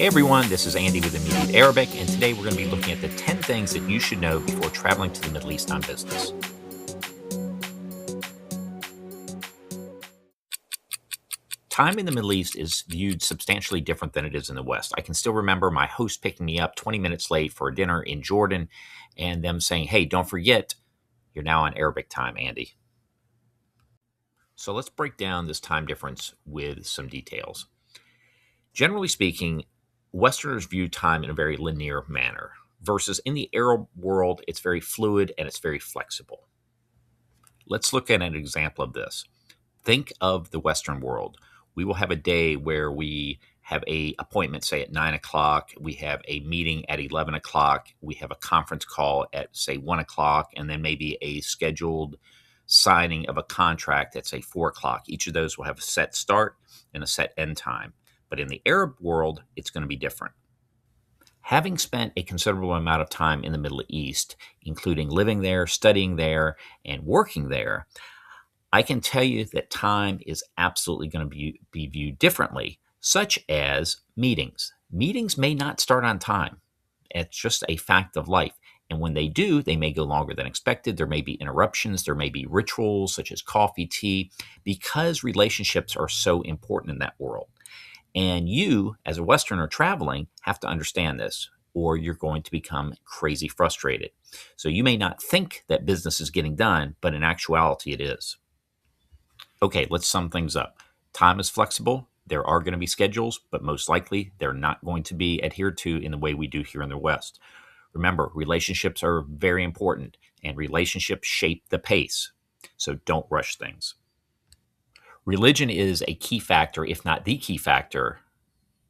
Hey everyone, this is Andy with Immediate Arabic, and today we're going to be looking at the 10 things that you should know before traveling to the Middle East on business. Time in the Middle East is viewed substantially different than it is in the West. I can still remember my host picking me up 20 minutes late for a dinner in Jordan and them saying, "Hey, don't forget, you're now on Arabic time, Andy." So let's break down this time difference with some details. Generally speaking, Westerners view time in a very linear manner, versus in the Arab world, it's very fluid and it's very flexible. Let's look at an example of this. Think of the Western world. We will have a day where we have a appointment, say at 9 o'clock. We have a meeting at 11 o'clock. We have a conference call at, say, 1 o'clock, and then maybe a scheduled signing of a contract at, say, 4 o'clock. Each of those will have a set start and a set end time. But in the Arab world, it's going to be different. Having spent a considerable amount of time in the Middle East, including living there, studying there, and working there, I can tell you that time is absolutely going to be viewed differently, such as meetings. Meetings may not start on time. It's just a fact of life. And when they do, they may go longer than expected. There may be interruptions. There may be rituals such as coffee, tea, because relationships are so important in that world. And you, as a Westerner traveling, have to understand this, or you're going to become crazy frustrated. So you may not think that business is getting done, but in actuality, it is. Okay, let's sum things up. Time is flexible. There are going to be schedules, but most likely they're not going to be adhered to in the way we do here in the West. Remember, relationships are very important, and relationships shape the pace. So don't rush things. Religion is a key factor, if not the key factor,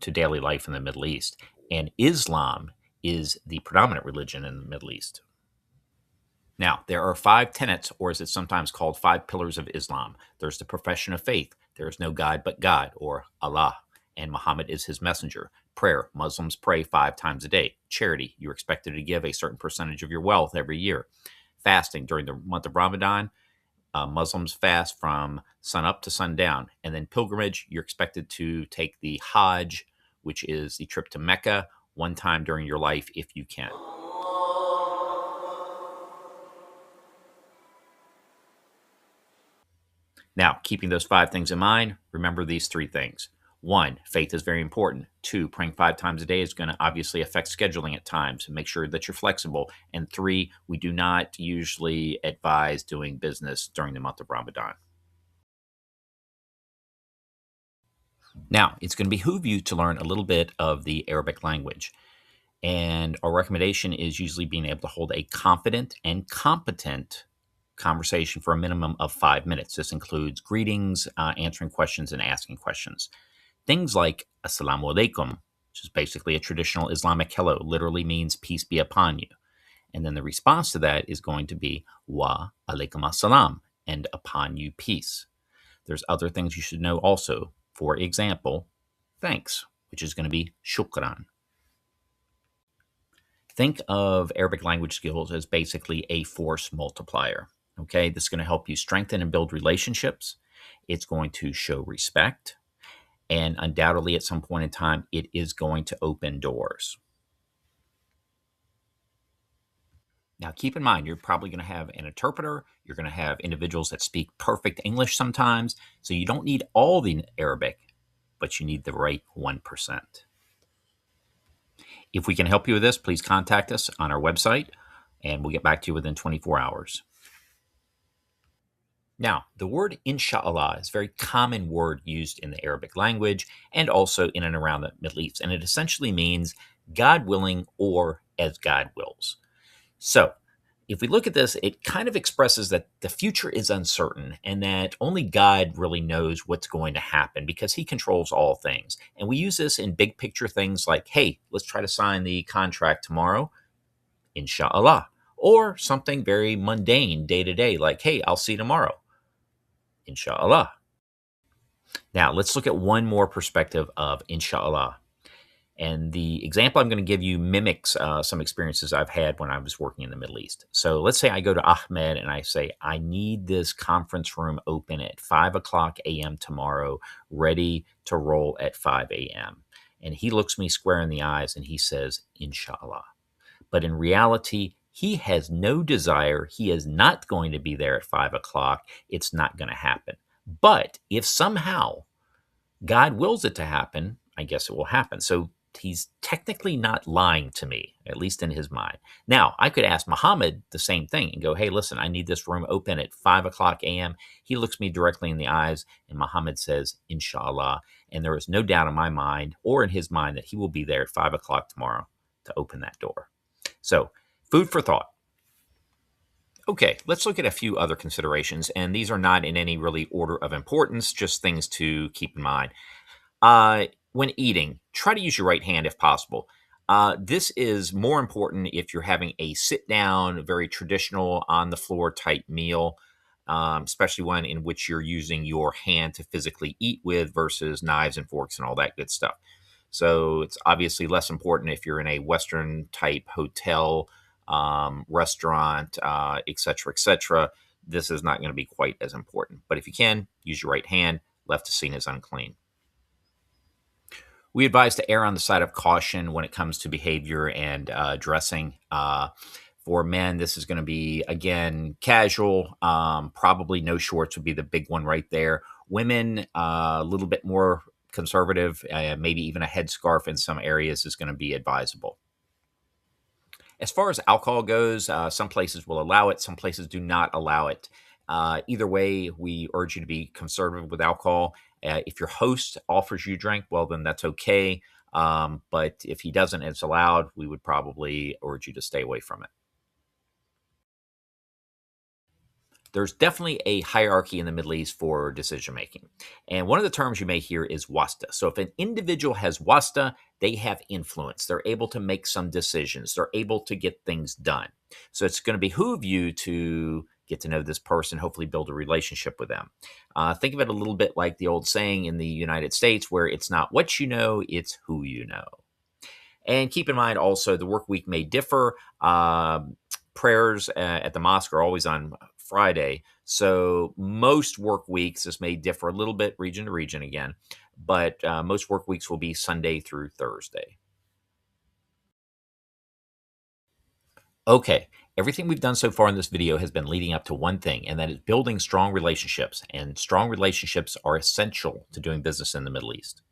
to daily life in the Middle East. And Islam is the predominant religion in the Middle East. Now, there are 5 tenets, or as it's sometimes called, 5 pillars of Islam. There's the profession of faith. There is no God but God, or Allah, and Muhammad is his messenger. Prayer. Muslims pray 5 times a day. Charity. You're expected to give a certain percentage of your wealth every year. Fasting. During the month of Ramadan, Muslims fast from sun up to sundown. And then pilgrimage. You're expected to take the Hajj, which is the trip to Mecca, one time during your life if you can. Now, keeping those 5 things in mind, remember these 3 things. 1, faith is very important. 2, praying 5 times a day is going to obviously affect scheduling at times. Make sure that you're flexible. And 3, we do not usually advise doing business during the month of Ramadan. Now, it's going to behoove you to learn a little bit of the Arabic language. And our recommendation is usually being able to hold a confident and competent conversation for a minimum of 5 minutes. This includes greetings, answering questions, and asking questions. Things like Assalamu alaikum, which is basically a traditional Islamic hello, literally means peace be upon you. And then the response to that is going to be wa alaikum assalam, and upon you peace. There's other things you should know also. For example, thanks, which is going to be shukran. Think of Arabic language skills as basically a force multiplier. Okay, this is going to help you strengthen and build relationships. It's going to show respect. And undoubtedly, at some point in time, it is going to open doors. Now, keep in mind, you're probably going to have an interpreter. You're going to have individuals that speak perfect English sometimes. So you don't need all the Arabic, but you need the right 1%. If we can help you with this, please contact us on our website, and we'll get back to you within 24 hours. Now, the word inshallah is a very common word used in the Arabic language and also in and around the Middle East. And it essentially means God willing or as God wills. So if we look at this, it kind of expresses that the future is uncertain and that only God really knows what's going to happen because he controls all things. And we use this in big picture things like, hey, let's try to sign the contract tomorrow, inshallah. Or something very mundane day to day like, hey, I'll see you tomorrow, inshallah. Now, let's look at one more perspective of inshallah. And the example I'm going to give you mimics some experiences I've had when I was working in the Middle East. So let's say I go to Ahmed and I say, I need this conference room open at 5 o'clock a.m. tomorrow, ready to roll at 5 a.m. And he looks me square in the eyes and he says, Inshallah. But in reality, he has no desire. He is not going to be there at 5 o'clock. It's not going to happen. But if somehow God wills it to happen, I guess it will happen. So he's technically not lying to me, at least in his mind. Now, I could ask Muhammad the same thing and go, hey, listen, I need this room open at 5 o'clock a.m. He looks me directly in the eyes, and Muhammad says, Inshallah. And there is no doubt in my mind or in his mind that he will be there at 5 o'clock tomorrow to open that door. So, food for thought. Okay, let's look at a few other considerations, and these are not in any really order of importance, just things to keep in mind. When eating, try to use your right hand if possible. This is more important if you're having a sit down, very traditional, on the floor type meal, especially one in which you're using your hand to physically eat with versus knives and forks and all that good stuff. So it's obviously less important if you're in a Western type hotel, restaurant, et cetera, et cetera. This is not going to be quite as important. But if you can, use your right hand. Left is seen as unclean. We advise to err on the side of caution when it comes to behavior and dressing. For men, this is going to be, again, casual. Probably no shorts would be the big one right there. Women, a little bit more conservative, maybe even a headscarf in some areas is going to be advisable. As far as alcohol goes, some places will allow it, some places do not allow it. Either way, we urge you to be conservative with alcohol. If your host offers you a drink, well, then that's okay. But if he doesn't and it's allowed, we would probably urge you to stay away from it. There's definitely a hierarchy in the Middle East for decision making. And one of the terms you may hear is wasta. So if an individual has wasta, they have influence. They're able to make some decisions. They're able to get things done. So it's going to behoove you to get to know this person, hopefully build a relationship with them. Think of it a little bit like the old saying in the United States where it's not what you know, it's who you know. And keep in mind also the work week may differ. Prayers at the mosque are always on Friday. So most work weeks, this may differ a little bit region to region again, but most work weeks will be Sunday through Thursday. Okay, everything we've done so far in this video has been leading up to one thing, and that is building strong relationships. And strong relationships are essential to doing business in the Middle East.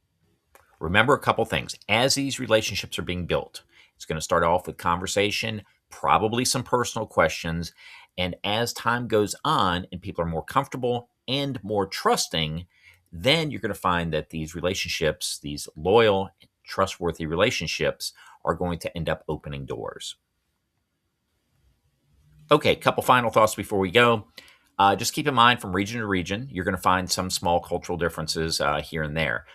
Remember a couple things. As these relationships are being built, it's going to start off with conversation, probably some personal questions. And as time goes on and people are more comfortable and more trusting, then you're going to find that these relationships, these loyal, trustworthy relationships, are going to end up opening doors. Okay, couple final thoughts before we go. Just keep in mind from region to region, you're going to find some small cultural differences here and there.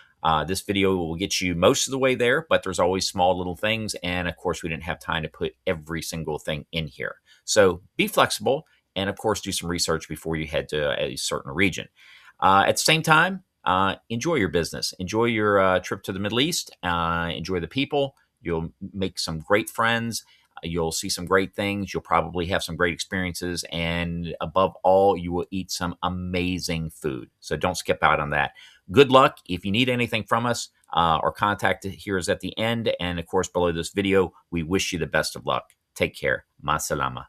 This video will get you most of the way there, but there's always small little things. And of course, we didn't have time to put every single thing in here. So be flexible and of course, do some research before you head to a certain region. At the same time, enjoy your business. Enjoy your trip to the Middle East. Enjoy the people. You'll make some great friends. You'll see some great things. You'll probably have some great experiences. And above all, you will eat some amazing food. So don't skip out on that. Good luck. If you need anything from us, our contact here is at the end. And of course, below this video, we wish you the best of luck. Take care. Ma salama.